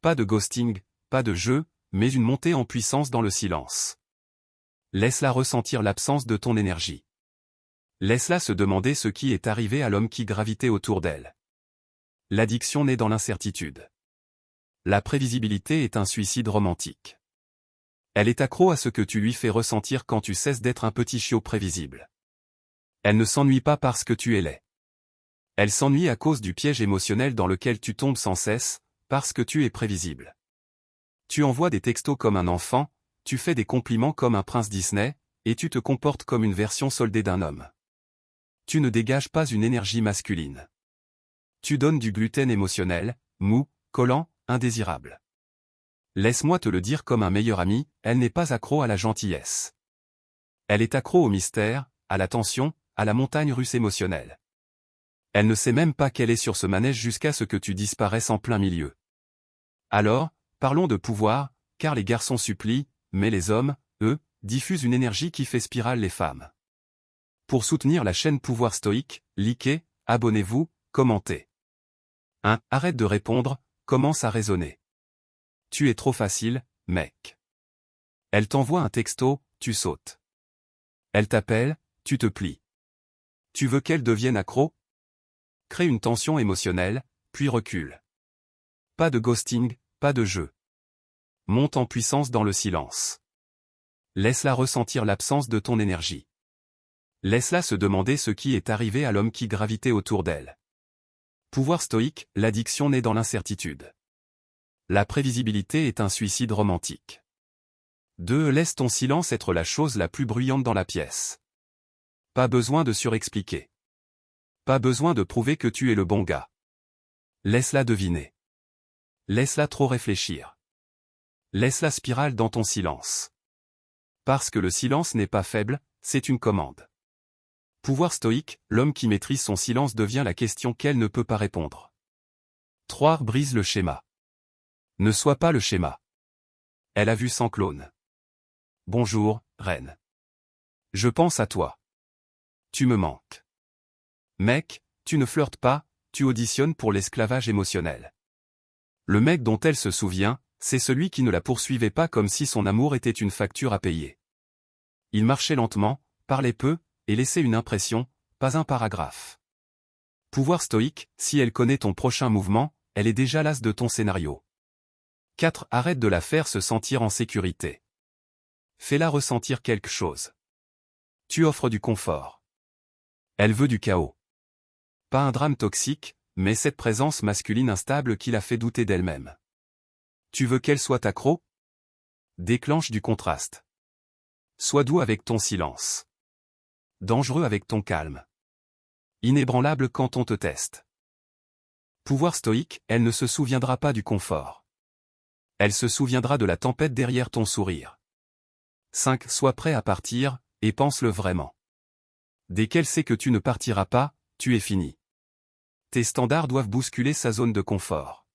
Pas de ghosting, pas de jeu, mais une montée en puissance dans le silence. Laisse-la ressentir l'absence de ton énergie. Laisse-la se demander ce qui est arrivé à l'homme qui gravitait autour d'elle. L'addiction naît dans l'incertitude. La prévisibilité est un suicide romantique. Elle est accro à ce que tu lui fais ressentir quand tu cesses d'être un petit chiot prévisible. Elle ne s'ennuie pas parce que tu es laid. Elle s'ennuie à cause du piège émotionnel dans lequel tu tombes sans cesse, parce que tu es prévisible. Tu envoies des textos comme un enfant, tu fais des compliments comme un prince Disney, et tu te comportes comme une version soldée d'un homme. Tu ne dégages pas une énergie masculine. Tu donnes du gluten émotionnel, mou, collant, indésirable. Laisse-moi te le dire comme un meilleur ami, elle n'est pas accro à la gentillesse. Elle est accro au mystère, à la tension, à la montagne russe émotionnelle. Elle ne sait même pas qu'elle est sur ce manège jusqu'à ce que tu disparaisses en plein milieu. Alors, parlons de pouvoir, car les garçons supplient, mais les hommes, eux, diffusent une énergie qui fait spirale les femmes. Pour soutenir la chaîne Pouvoir Stoïque, likez, abonnez-vous, commentez. 1. Arrête de répondre, commence à raisonner. Tu es trop facile, mec. Elle t'envoie un texto, tu sautes. Elle t'appelle, tu te plies. Tu veux qu'elle devienne accro? Crée une tension émotionnelle, puis recule. Pas de ghosting, pas de jeu. Monte en puissance dans le silence. Laisse-la ressentir l'absence de ton énergie. Laisse-la se demander ce qui est arrivé à l'homme qui gravitait autour d'elle. Pouvoir stoïque, l'addiction naît dans l'incertitude. La prévisibilité est un suicide romantique. 2. Laisse ton silence être la chose la plus bruyante dans la pièce. Pas besoin de surexpliquer. Pas besoin de prouver que tu es le bon gars. Laisse-la deviner. Laisse-la trop réfléchir. Laisse-la spirale dans ton silence. Parce que le silence n'est pas faible, c'est une commande. Pouvoir stoïque, l'homme qui maîtrise son silence devient la question qu'elle ne peut pas répondre. 3. Brise le schéma. Ne sois pas le schéma. Elle a vu sans clone. Bonjour, reine. Je pense à toi. Tu me manques. Mec, tu ne flirtes pas, tu auditionnes pour l'esclavage émotionnel. Le mec dont elle se souvient, c'est celui qui ne la poursuivait pas comme si son amour était une facture à payer. Il marchait lentement, parlait peu, et laissait une impression, pas un paragraphe. Pouvoir stoïque, si elle connaît ton prochain mouvement, elle est déjà lasse de ton scénario. 4. Arrête de la faire se sentir en sécurité. Fais-la ressentir quelque chose. Tu offres du confort. Elle veut du chaos. Pas un drame toxique, mais cette présence masculine instable qui la fait douter d'elle-même. Tu veux qu'elle soit accro? Déclenche du contraste. Sois doux avec ton silence. Dangereux avec ton calme. Inébranlable quand on te teste. Pouvoir stoïque, elle ne se souviendra pas du confort. Elle se souviendra de la tempête derrière ton sourire. 5. Sois prêt à partir, et pense-le vraiment. Dès qu'elle sait que tu ne partiras pas, tu es fini. Tes standards doivent bousculer sa zone de confort.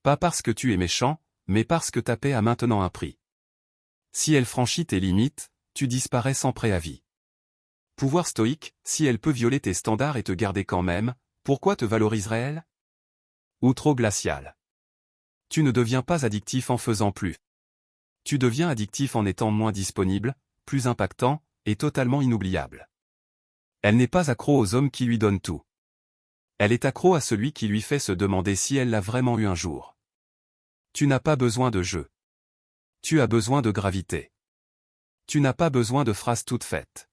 Pas parce que tu es méchant, mais parce que ta paix a maintenant un prix. Si elle franchit tes limites, tu disparais sans préavis. Pouvoir stoïque, si elle peut violer tes standards et te garder quand même, pourquoi te valoriserait-elle? Ou trop glacial. Tu ne deviens pas addictif en faisant plus. Tu deviens addictif en étant moins disponible, plus impactant, et totalement inoubliable. Elle n'est pas accro aux hommes qui lui donnent tout. Elle est accro à celui qui lui fait se demander si elle l'a vraiment eu un jour. Tu n'as pas besoin de jeu. Tu as besoin de gravité. Tu n'as pas besoin de phrases toutes faites.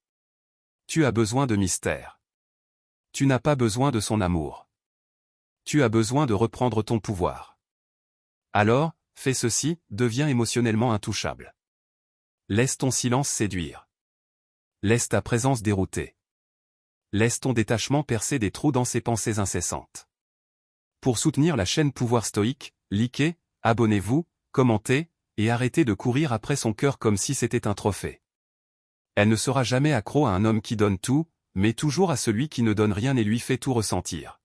Tu as besoin de mystère. Tu n'as pas besoin de son amour. Tu as besoin de reprendre ton pouvoir. Alors, fais ceci, deviens émotionnellement intouchable. Laisse ton silence séduire. Laisse ta présence dérouter. Laisse ton détachement percer des trous dans ses pensées incessantes. Pour soutenir la chaîne Pouvoir Stoïque, likez, abonnez-vous, commentez, et arrêtez de courir après son cœur comme si c'était un trophée. Elle ne sera jamais accro à un homme qui donne tout, mais toujours à celui qui ne donne rien et lui fait tout ressentir.